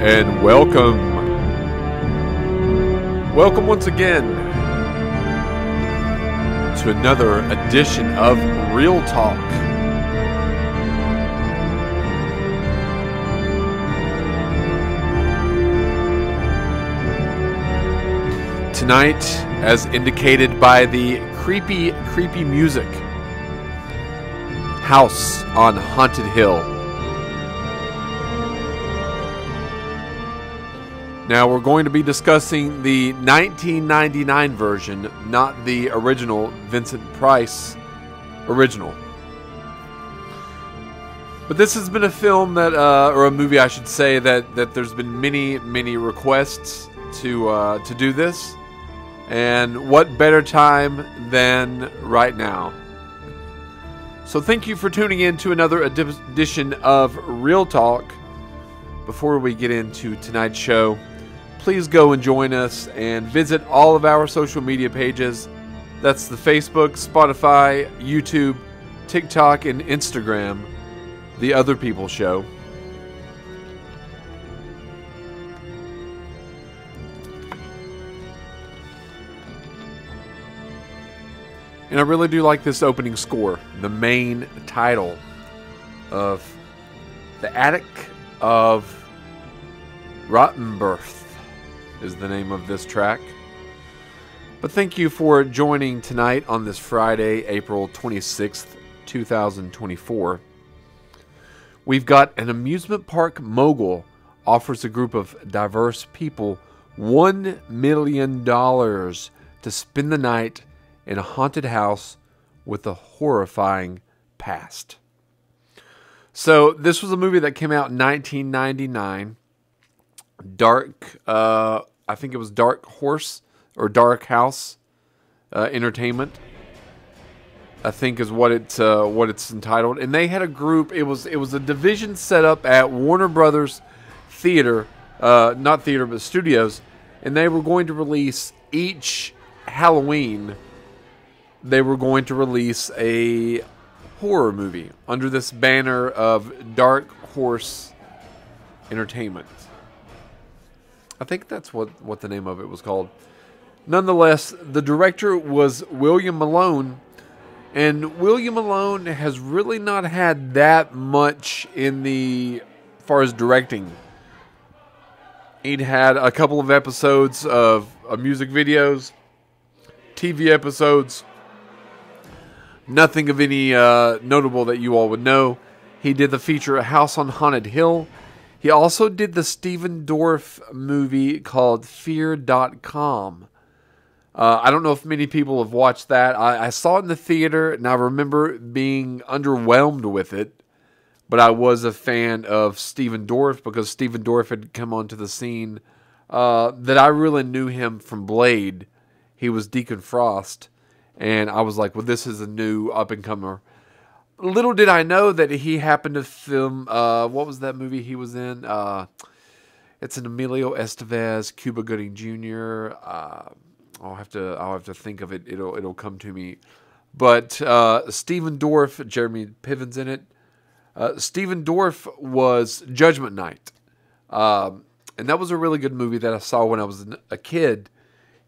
and welcome. Welcome once again to another edition of Real Talk. Tonight, as indicated by the creepy music, House on Haunted Hill. Now we're going to be discussing the 1999 version, not the original Vincent Price original. But this has been a film that, or a movie I should say, that there's been many requests to do this. And what better time than right now? So thank you for tuning in to another edition of Real Talk. Before we get into tonight's show, please go and join us and visit all of our social media pages. That's the Facebook, Spotify, YouTube, TikTok, and Instagram, The Other People Show. And I really do like this opening score, the main title of The Attic of Rottenberth is the name of this track. But thank you for joining tonight on this Friday, April 26th, 2024. We've got an amusement park mogul offers a group of diverse people $1 million to spend the night in a haunted house with a horrifying past. So this was a movie that came out in 1999. I think it was Dark Horse or Dark House Entertainment, I think is what it's entitled. And they had a group. It was a division set up at Warner Brothers Theater, not theater but studios, and they were going to release each Halloween. They were going to release a horror movie under this banner of Dark Horse Entertainment. I think that's what the name of it was called. Nonetheless, the director was William Malone, and William Malone has really not had that much in the as far as directing. He'd had a couple of episodes of music videos, TV episodes. Nothing of any notable that you all would know. He did the feature A House on Haunted Hill. He also did the Stephen Dorff movie called Fear.com. I don't know if many people have watched that. I saw it in the theater, and I remember being underwhelmed with it. But I was a fan of Stephen Dorff because Stephen Dorff had come onto the scene that I really knew him from Blade. He was Deacon Frost. And I was like, well, this is a new up-and-comer. Little did I know that he happened to film, what was that movie he was in? It's an Emilio Estevez, Cuba Gooding Jr. I'll have to think of it. It'll come to me. But Stephen Dorff, Jeremy Piven's in it. Stephen Dorff was Judgment Night. And that was a really good movie that I saw when I was a kid.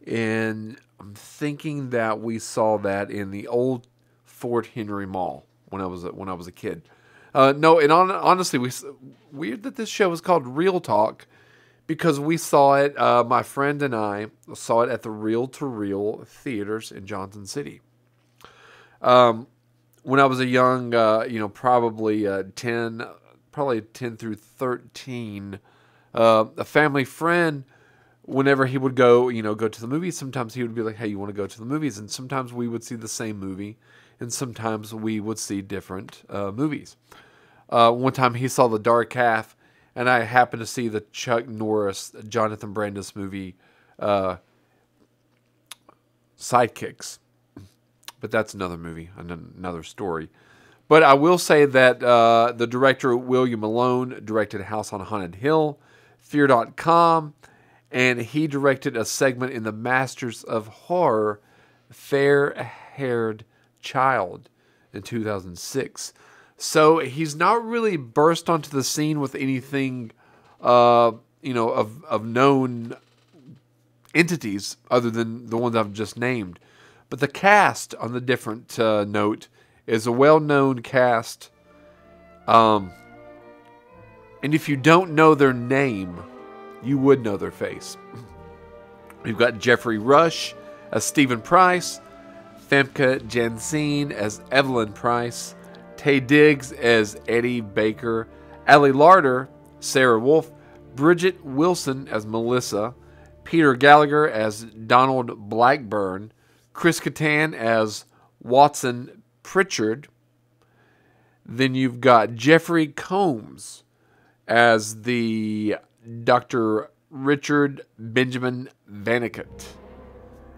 And I'm thinking that we saw that in the old Fort Henry Mall when I was a kid. No, and honestly, weird that this show is called Real Talk because we saw it. My friend and I saw it at the Reel to Reel theaters in Johnson City. When I was a young, probably 10 through 13, a family friend. Whenever he would go to the movies, sometimes he would be like, hey, you want to go to the movies? And sometimes we would see the same movie, and sometimes we would see different movies. One time he saw The Dark Half, and I happened to see the Chuck Norris, Jonathan Brandis movie, Sidekicks. But that's another movie, another story. But I will say that the director, William Malone, directed House on Haunted Hill, Fear.com, and he directed a segment in The Masters of Horror, Fair-Haired Child, in 2006. So he's not really burst onto the scene with anything of known entities other than the ones I've just named. But the cast, on the different note, is a well-known cast. And if you don't know their name, you would know their face. We've got Geoffrey Rush as Stephen Price, Famke Janssen as Evelyn Price, Taye Diggs as Eddie Baker, Ali Larter, Sarah Wolf, Bridget Wilson as Melissa, Peter Gallagher as Donald Blackburn, Chris Kattan as Watson Pritchard. Then you've got Jeffrey Combs as the Dr. Richard Benjamin Vanicut.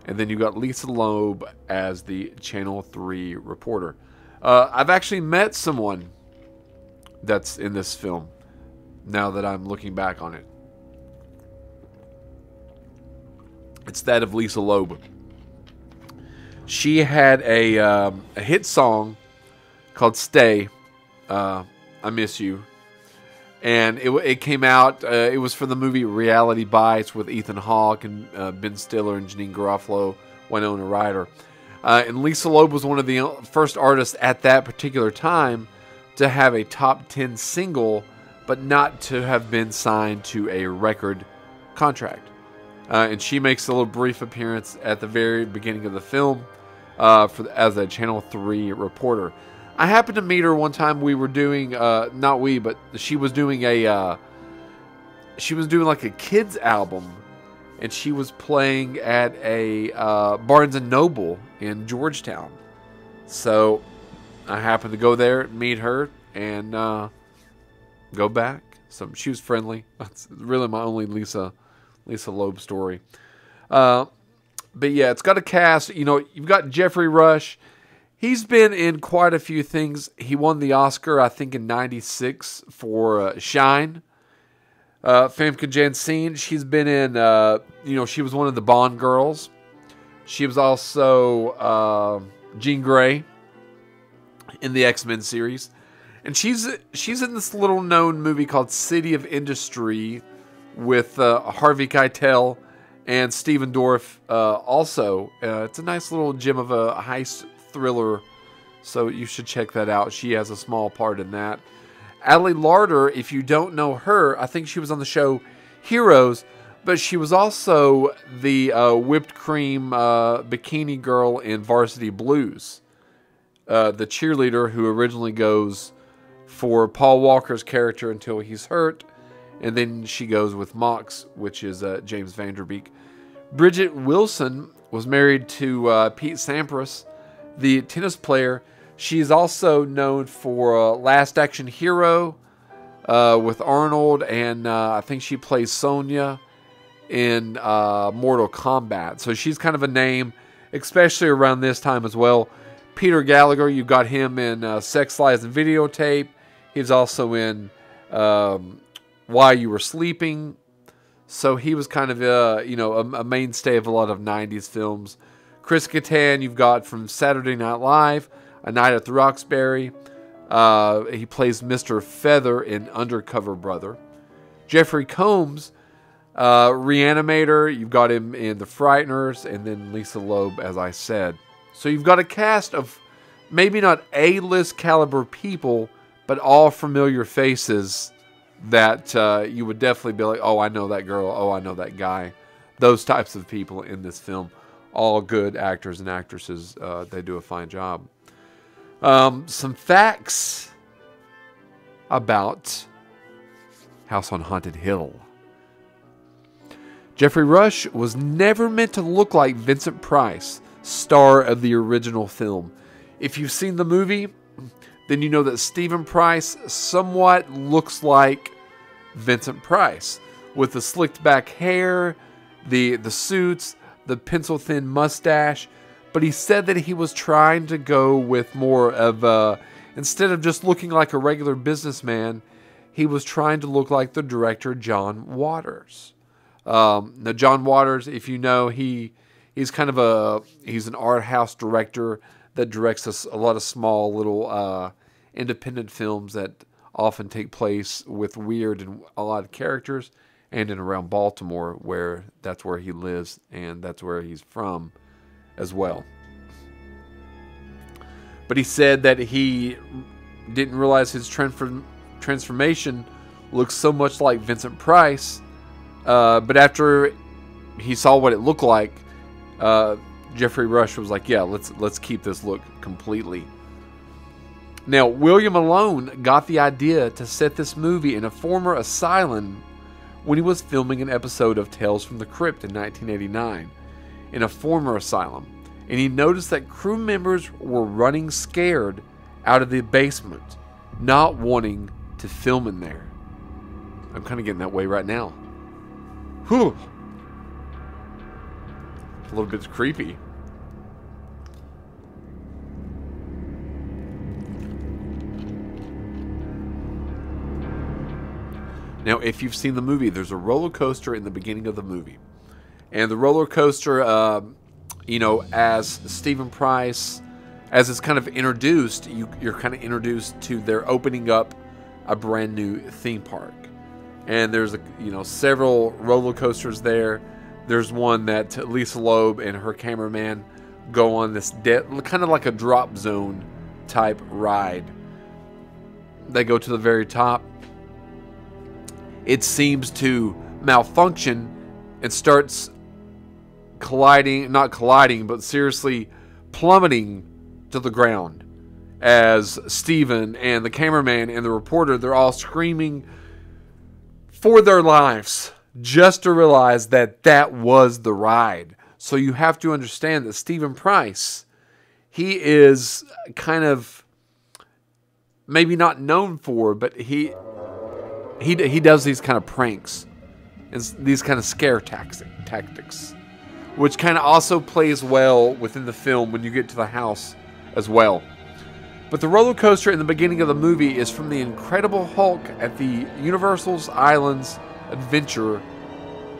And then you've got Lisa Loeb as the Channel 3 reporter. I've actually met someone that's in this film, now that I'm looking back on it. It's that of Lisa Loeb. She had a hit song called Stay, I Miss You. And it came out, it was for the movie Reality Bites with Ethan Hawke and Ben Stiller and Janine Garofalo, Winona Ryder. And Lisa Loeb was one of the first artists at that particular time to have a top 10 single, but not to have been signed to a record contract. And she makes a little brief appearance at the very beginning of the film as a Channel 3 reporter. I happened to meet her one time. We were doing, not we, but she was doing like a kids album, and she was playing at a Barnes & Noble in Georgetown. So I happened to go there, meet her, and go back. So she was friendly. That's really my only Lisa Loeb story. But yeah, it's got a cast. You've got Geoffrey Rush. He's been in quite a few things. He won the Oscar, I think, in '96 for Shine. Famke Janssen, she's been in, she was one of the Bond girls. She was also Jean Grey in the X-Men series. And she's in this little known movie called City of Industry with Harvey Keitel and Stephen Dorff also. It's a nice little gem of a heist thriller, so you should check that out. She has a small part in that. Ali Larter, if you don't know her, I think she was on the show Heroes, but she was also the whipped cream bikini girl in Varsity Blues. The cheerleader who originally goes for Paul Walker's character until he's hurt, and then she goes with Mox, which is James Van Der Beek. Bridget Wilson was married to Pete Sampras, the tennis player. She's also known for Last Action Hero with Arnold, and I think she plays Sonya in Mortal Kombat. So she's kind of a name, especially around this time as well. Peter Gallagher, you got him in Sex, Lies, and Videotape. He's also in Why You Were Sleeping. So he was kind of a mainstay of a lot of 90s films. Chris Kattan, you've got from Saturday Night Live, A Night at the Roxbury. He plays Mr. Feather in Undercover Brother. Jeffrey Combs, Reanimator. You've got him in The Frighteners, and then Lisa Loeb, as I said. So you've got a cast of maybe not A-list caliber people, but all familiar faces that you would definitely be like, oh, I know that girl. Oh, I know that guy. Those types of people in this film. All good actors and actresses. They do a fine job. Some facts about House on Haunted Hill. Geoffrey Rush was never meant to look like Vincent Price, star of the original film. If you've seen the movie, then you know that Stephen Price somewhat looks like Vincent Price, with the slicked back hair, the suits, the pencil-thin mustache. But he said that he was trying to go with more of instead of just looking like a regular businessman, he was trying to look like the director John Waters. Now John Waters, if you know, he's kind of he's an art house director that directs a lot of small little independent films that often take place with weird and a lot of characters. and in around Baltimore, where that's where he lives and that's where he's from as well. But he said that he didn't realize his transformation looks so much like Vincent Price. But after he saw what it looked like, Geoffrey Rush was like, yeah, let's keep this look completely. Now, William Malone got the idea to set this movie in a former asylum when he was filming an episode of Tales from the Crypt in 1989, in a former asylum. And he noticed that crew members were running scared out of the basement, not wanting to film in there. I'm kind of getting that way right now. Whew. A little bit creepy. Now, if you've seen the movie, there's a roller coaster in the beginning of the movie. And the roller coaster, as Stephen Price, as it's kind of introduced, you're kind of introduced to their opening up a brand new theme park. And there's several roller coasters there. There's one that Lisa Loeb and her cameraman go on this kind of like a drop zone type ride. They go to the very top. It seems to malfunction and starts not colliding, but seriously plummeting to the ground. As Stephen and the cameraman and the reporter, they're all screaming for their lives just to realize that was the ride. So you have to understand that Stephen Price, he is kind of maybe not known for, but he does these kind of pranks and these kind of scare tactics, which kind of also plays well within the film when you get to the house as well. But the roller coaster in the beginning of the movie is from the Incredible Hulk at the Universal's Islands Adventure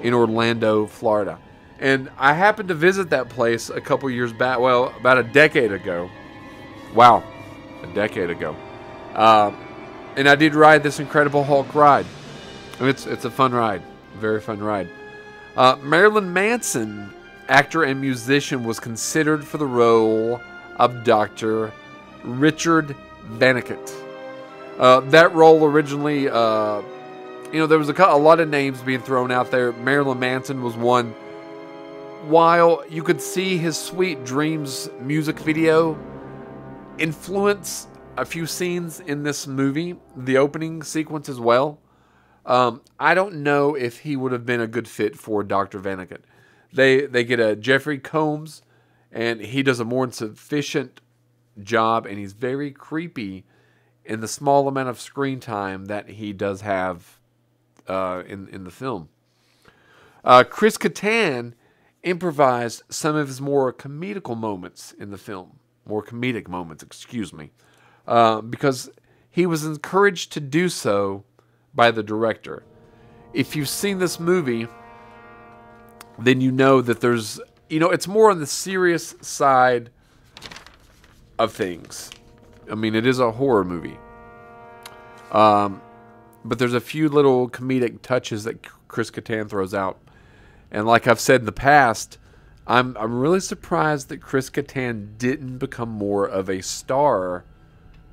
in Orlando, Florida. And I happened to visit that place a couple years back, well, about a decade ago. Wow, a decade ago. And I did ride this Incredible Hulk ride. And it's a fun ride, a very fun ride. Marilyn Manson, actor and musician, was considered for the role of Dr. Richard Vannicut. That role originally, there was a lot of names being thrown out there. Marilyn Manson was one. While you could see his Sweet Dreams music video influence a few scenes in this movie, the opening sequence as well, I don't know if he would have been a good fit for Dr. Vannicut. They get a Jeffrey Combs, and he does a more sufficient job, and he's very creepy in the small amount of screen time that he does have in the film. Chris Kattan improvised some of his more comedic moments in the film. Because he was encouraged to do so by the director. If you've seen this movie, then you know that there's, it's more on the serious side of things. I mean, it is a horror movie. But there's a few little comedic touches that Chris Kattan throws out. And like I've said in the past, I'm really surprised that Chris Kattan didn't become more of a star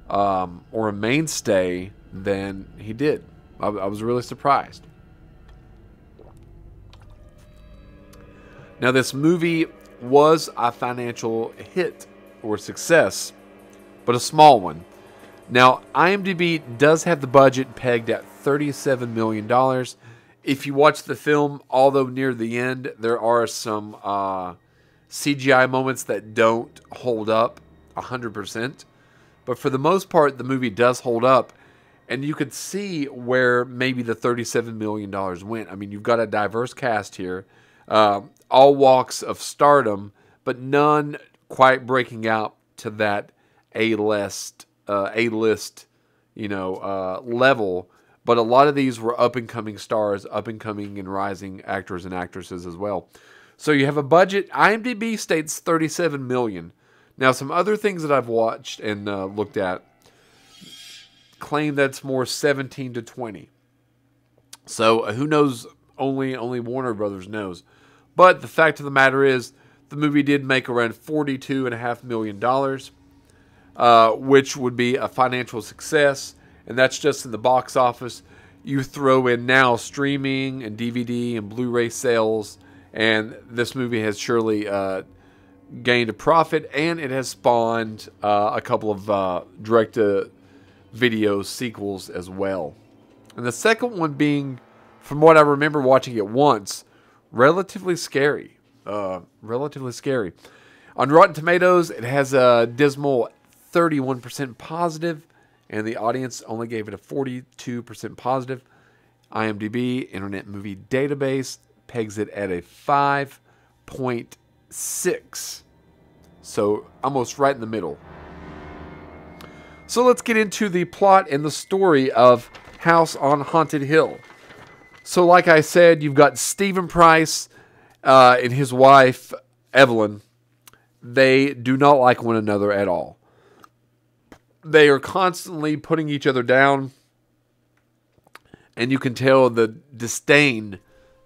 or a mainstay than he did. I was really surprised. Now, this movie was a financial hit or success, but a small one. Now, IMDb does have the budget pegged at $37 million. If you watch the film, although near the end, there are some CGI moments that don't hold up 100%. But for the most part, the movie does hold up. And you could see where maybe the $37 million went. I mean, you've got a diverse cast here. All walks of stardom, but none quite breaking out to that A-list, level. But a lot of these were up-and-coming stars, up-and-coming and rising actors and actresses as well. So you have a budget. IMDb states $37 million. Now, some other things that I've watched and looked at claim that's more 17 to 20. So who knows Only Warner Brothers knows. But the fact of the matter is, the movie did make around $42.5 million, which would be a financial success, and that's just in the box office. You throw in now streaming and DVD and Blu-ray sales, and this movie has surely gained a profit, and it has spawned a couple of direct-to-video sequels as well. And the second one being, from what I remember watching it once, relatively scary. Relatively scary. On Rotten Tomatoes, it has a dismal 31% positive, and the audience only gave it a 42% positive. IMDb, Internet Movie Database, pegs it at a 5.6. So almost right in the middle. So let's get into the plot and the story of House on Haunted Hill. So like I said, you've got Stephen Price and his wife, Evelyn. They do not like one another at all. They are constantly putting each other down, and you can tell the disdain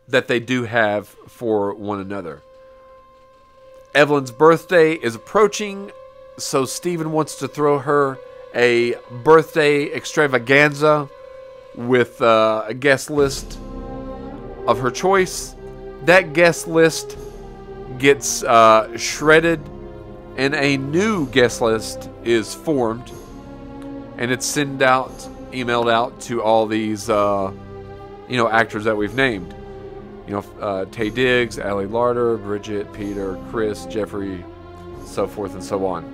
that they do have for one another. Evelyn's birthday is approaching, so Stephen wants to throw her a birthday extravaganza with a guest list of her choice. That guest list gets shredded, and a new guest list is formed, and it's emailed out to all these actors that we've named. Taye Diggs, Ali Larter, Bridget, Peter, Chris, Jeffrey, so forth and so on.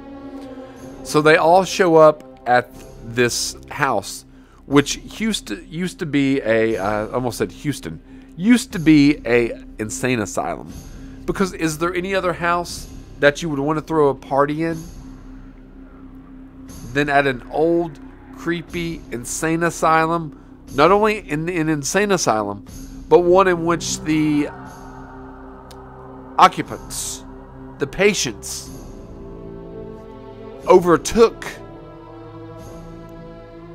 So they all show up at this house, which used to be used to be a insane asylum. Because is there any other house that you would want to throw a party in than at an old, creepy, insane asylum? Not only in an insane asylum, but one in which the occupants, the patients, overtook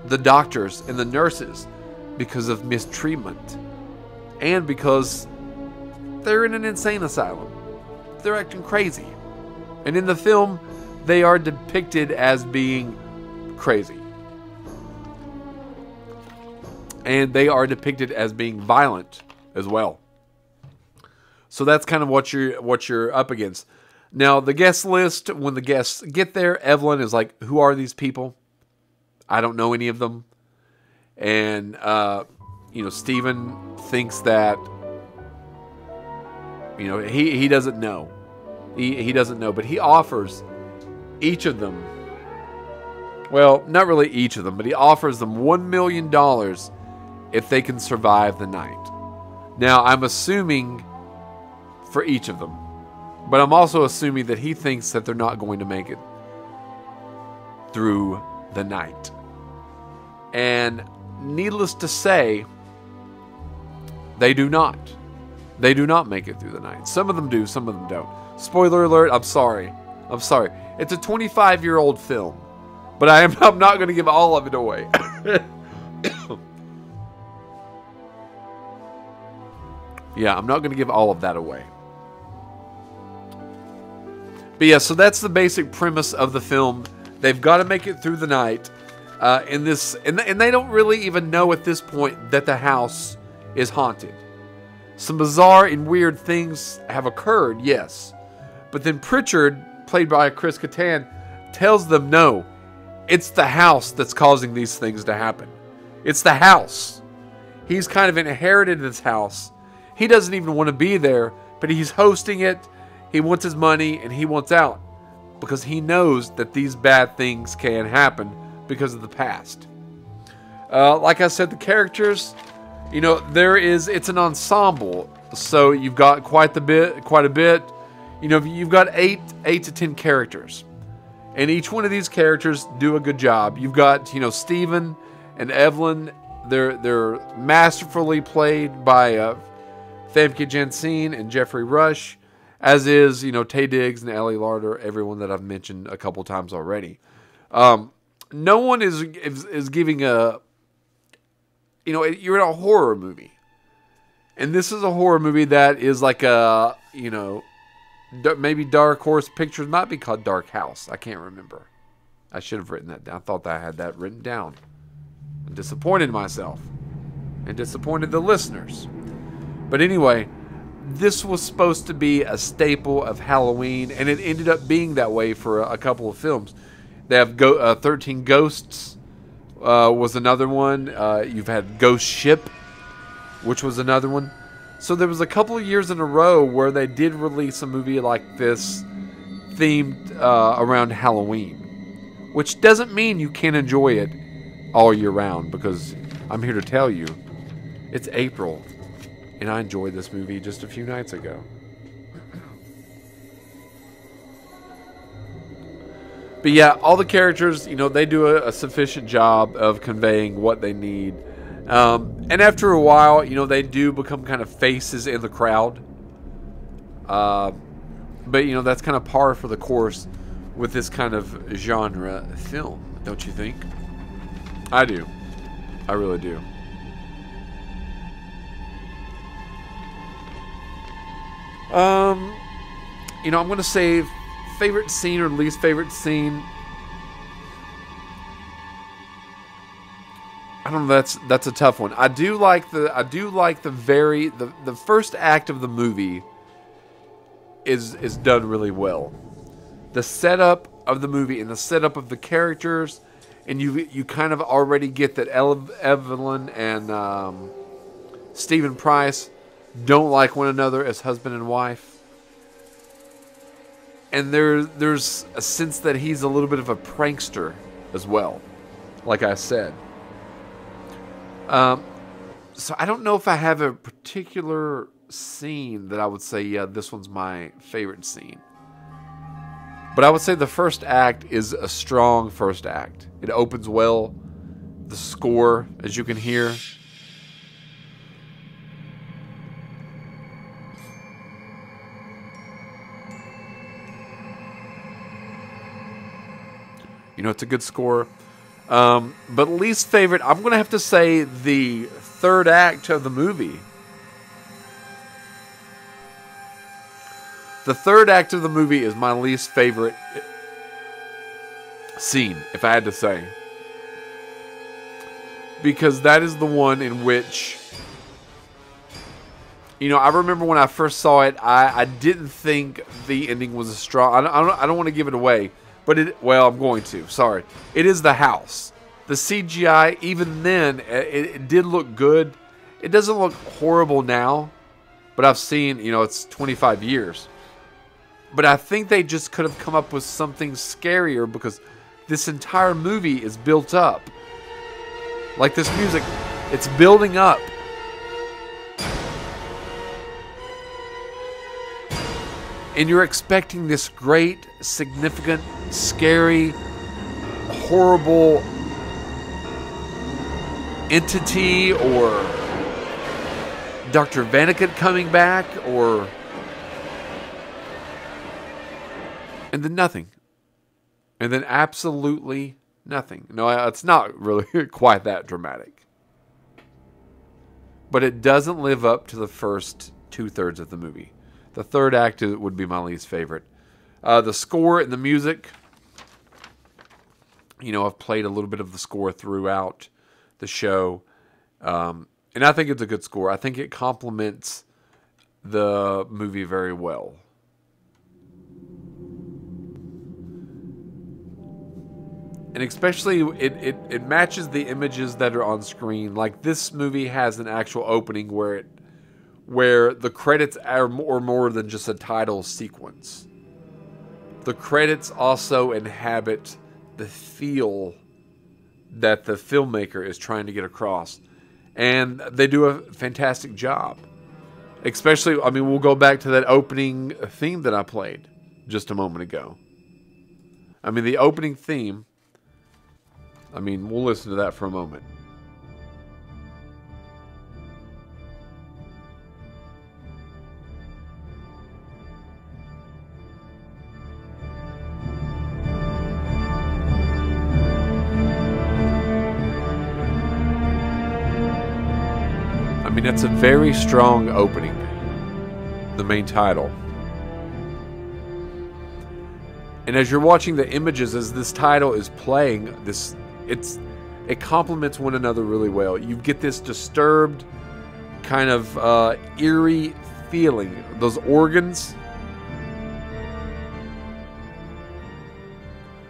the doctors and the nurses because of mistreatment, and because they're in an insane asylum. They're acting crazy. And in the film, they are depicted as being crazy. And they are depicted as being violent as well. So that's kind of what you're up against. Now, the guest list, when the guests get there, Evelyn is like, who are these people? I don't know any of them. And, Stephen thinks that, he doesn't know. He doesn't know, but he offers each of them, well, not really each of them, but he offers them $1 million if they can survive the night. Now, I'm assuming for each of them, but I'm also assuming that he thinks that they're not going to make it through the night. And needless to say, they do not. They do not make it through the night. Some of them do, some of them don't. Spoiler alert, I'm sorry. It's a 25-year-old film, but I'm not going to give all of it away. Yeah, I'm not going to give all of that away. But yeah, so that's the basic premise of the film. They've got to make it through the night. And they don't really even know at this point that the house is haunted. Some bizarre and weird things have occurred, yes. But then Pritchard, played by Chris Kattan, tells them no. It's the house that's causing these things to happen. It's the house. He's kind of inherited this house. He doesn't even want to be there, but he's hosting it. He wants his money and he wants out because he knows that these bad things can happen because of the past. Like I said, the characters, it's an ensemble. So you've got quite a bit. You've got 8 to 10 characters. And each one of these characters do a good job. You've got, Stephen and Evelyn. They're masterfully played by Famke Janssen and Jeffrey Rush, as is, Taye Diggs and Ali Larter, everyone that I've mentioned a couple times already. No one is giving a, you're in a horror movie. And this is a horror movie that is like a, maybe Dark Horse Pictures might be called Dark House. I can't remember. I should have written that down. I thought that I had that written down. I disappointed myself and disappointed the listeners. But anyway, this was supposed to be a staple of Halloween, and it ended up being that way for a couple of films. They have 13 Ghosts was another one. You've had Ghost Ship, which was another one. So there was a couple of years in a row where they did release a movie like this themed around Halloween, which doesn't mean you can't enjoy it all year round, because I'm here to tell you it's April and I enjoyed this movie just a few nights ago. But yeah, all the characters, they do a sufficient job of conveying what they need. And after a while, they do become kind of faces in the crowd. But, that's kind of par for the course with this kind of genre film, don't you think? I do. I really do. I'm going to say favorite scene or least favorite scene. I don't know. That's a tough one. I do like the first act of the movie is done really well. The setup of the movie and the setup of the characters, and you kind of already get that Evelyn and Stephen Price don't like one another as husband and wife. And there's a sense that he's a little bit of a prankster as well, like I said. So I don't know if I have a particular scene that I would say, yeah, this one's my favorite scene. But I would say the first act is a strong first act. It opens well. The score, as you can hear. It's a good score. But least favorite, I'm going to have to say the third act of the movie. The third act of the movie is my least favorite scene, if I had to say. Because that is the one in which, I remember when I first saw it, I didn't think the ending was a strong. I don't want to give it away. But I'm going to. Sorry. It is the house. The CGI, even then, it did look good. It doesn't look horrible now. But I've seen, it's 25 years. But I think they just could have come up with something scarier, because this entire movie is built up. Like this music, it's building up. And you're expecting this great, significant, scary, horrible entity, or Dr. Vaniket coming back, and then nothing. And then absolutely nothing. No, it's not really quite that dramatic. But it doesn't live up to the first 2/3 of the movie. The third act would be my least favorite. The score and the music, I've played a little bit of the score throughout the show. And I think it's a good score. I think it complements the movie very well. And especially, it matches the images that are on screen. Like, this movie has an actual opening where the credits are more than just a title sequence. The credits also inhabit the feel that the filmmaker is trying to get across. And they do a fantastic job. Especially, we'll go back to that opening theme that I played just a moment ago. The opening theme, we'll listen to that for a moment. mean, that's a very strong opening. The main title. And as you're watching the images, as this title is playing, it complements one another really well. You get this disturbed, kind of eerie feeling. Those organs.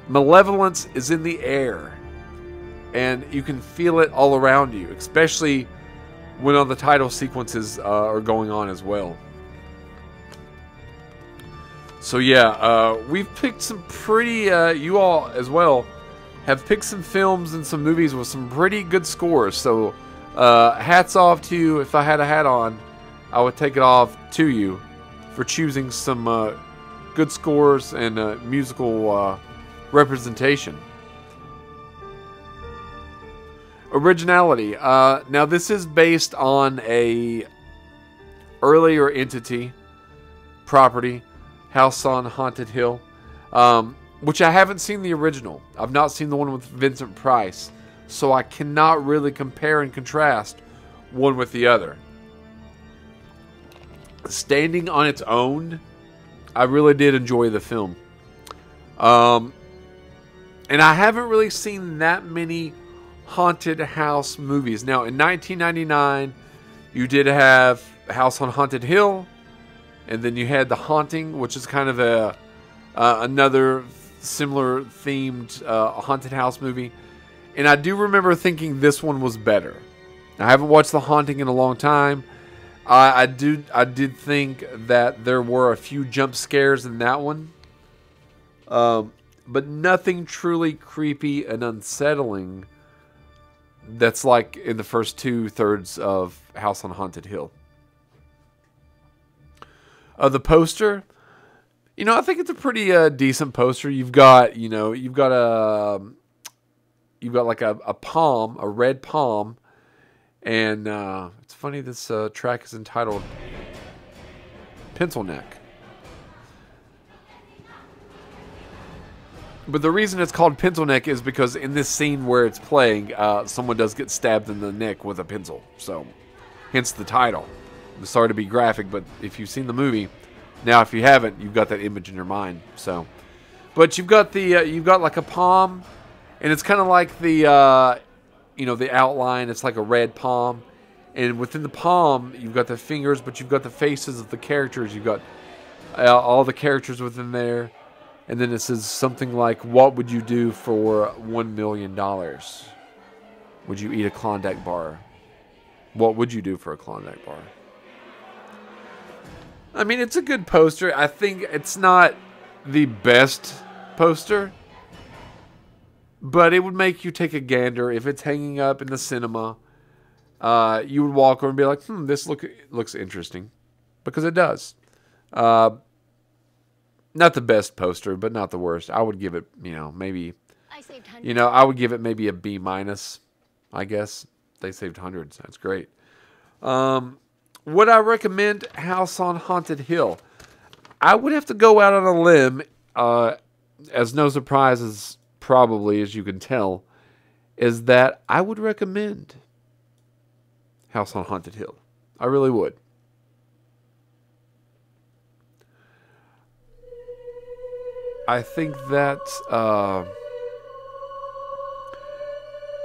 Malevolence is in the air. And you can feel it all around you, especially when all the title sequences are going on as well. So yeah, we've picked some pretty, you all as well, have picked some films and some movies with some pretty good scores. So hats off to you. If I had a hat on, I would take it off to you for choosing some good scores and musical representation. Originality. Now this is based on a earlier entity property, House on Haunted Hill, which I haven't seen the original. I've not seen the one with Vincent Price, so I cannot really compare and contrast one with the other. Standing on its own, I really did enjoy the film. And I haven't really seen that many haunted house movies. Now, in 1999, you did have House on Haunted Hill, and then you had The Haunting, which is kind of another similar themed haunted house movie. And I do remember thinking this one was better. I haven't watched The Haunting in a long time. I did think that there were a few jump scares in that one, but nothing truly creepy and unsettling. That's like in the first 2/3 of House on Haunted Hill. The poster, I think it's a pretty decent poster. You've got like a palm, a red palm, and it's funny this track is entitled Pencil Neck. But the reason it's called Pencil Neck is because in this scene where it's playing, someone does get stabbed in the neck with a pencil. So, hence the title. I'm sorry to be graphic, but if you've seen the movie, now if you haven't, you've got that image in your mind. So, but you've got like a palm, and it's kind of like the outline. It's like a red palm, and within the palm, you've got the fingers, but you've got the faces of the characters. You've got all the characters within there. And then it says something like, "What would you do for $1 million? Would you eat a Klondike bar? What would you do for a Klondike bar?" I mean, it's a good poster. I think it's not the best poster, but it would make you take a gander. If it's hanging up in the cinema, you would walk over and be like, this looks interesting. Because it does. Not the best poster, but not the worst. I would give it, maybe, I would give it maybe a B-, I guess. They saved hundreds. That's great. Would I recommend House on Haunted Hill? I would have to go out on a limb, as no surprises, probably, as you can tell, is that I would recommend House on Haunted Hill. I really would. I think that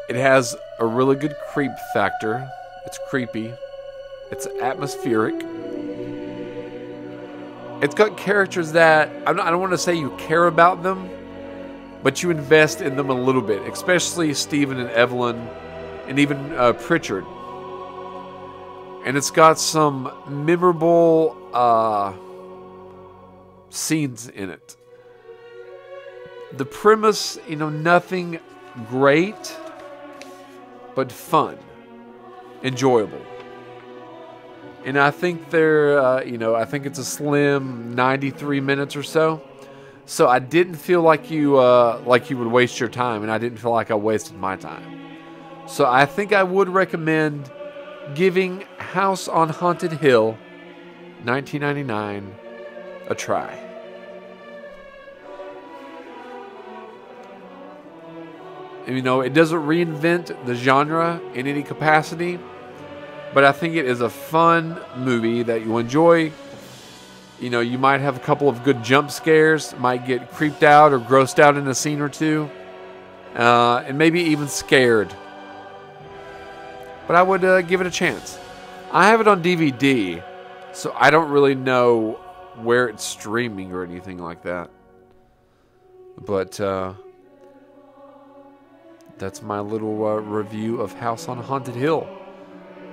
it has a really good creep factor. It's creepy. It's atmospheric. It's got characters that I don't want to say you care about them, but you invest in them a little bit, especially Stephen and Evelyn, and even Pritchard. And it's got some memorable scenes in it. The premise, nothing great, but fun, enjoyable. And I think I think it's a slim 93 minutes or so. So I didn't feel like you would waste your time, and I didn't feel like I wasted my time. So I think I would recommend giving House on Haunted Hill, 1999, a try. It doesn't reinvent the genre in any capacity, But I think it is a fun movie that you'll enjoy. You know, you might have a couple of good jump scares, might get creeped out or grossed out in a scene or two, and maybe even scared. But I would give it a chance. I have it on DVD, so I don't really know where it's streaming or anything like that. But that's my little review of House on Haunted Hill.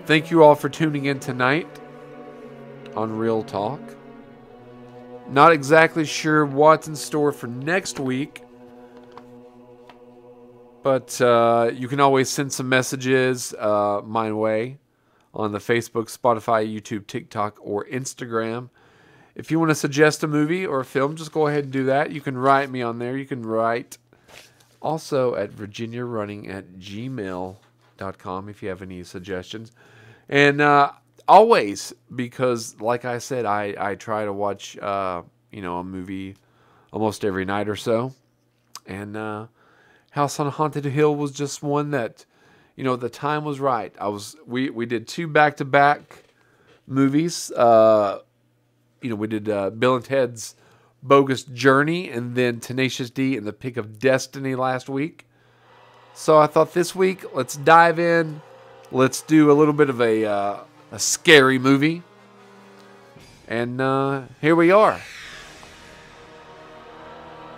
Thank you all for tuning in tonight on Real Talk. Not exactly sure what's in store for next week, but you can always send some messages my way on the Facebook, Spotify, YouTube, TikTok, or Instagram. If you want to suggest a movie or a film, just go ahead and do that. You can write me on there. You can write also at virginiarunning@gmail.com if you have any suggestions. And always, because like I said, I try to watch a movie almost every night or so. And House on Haunted Hill was just one that, the time was right. We did 2 back-to-back movies. We did Bill and Ted's Bogus Journey and then Tenacious D and the Pick of Destiny last week. So I thought this week, let's dive in. Let's do a little bit of a scary movie. And here we are.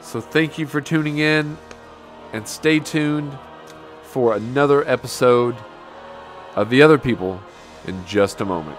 So thank you for tuning in. And stay tuned for another episode of The Other People in just a moment.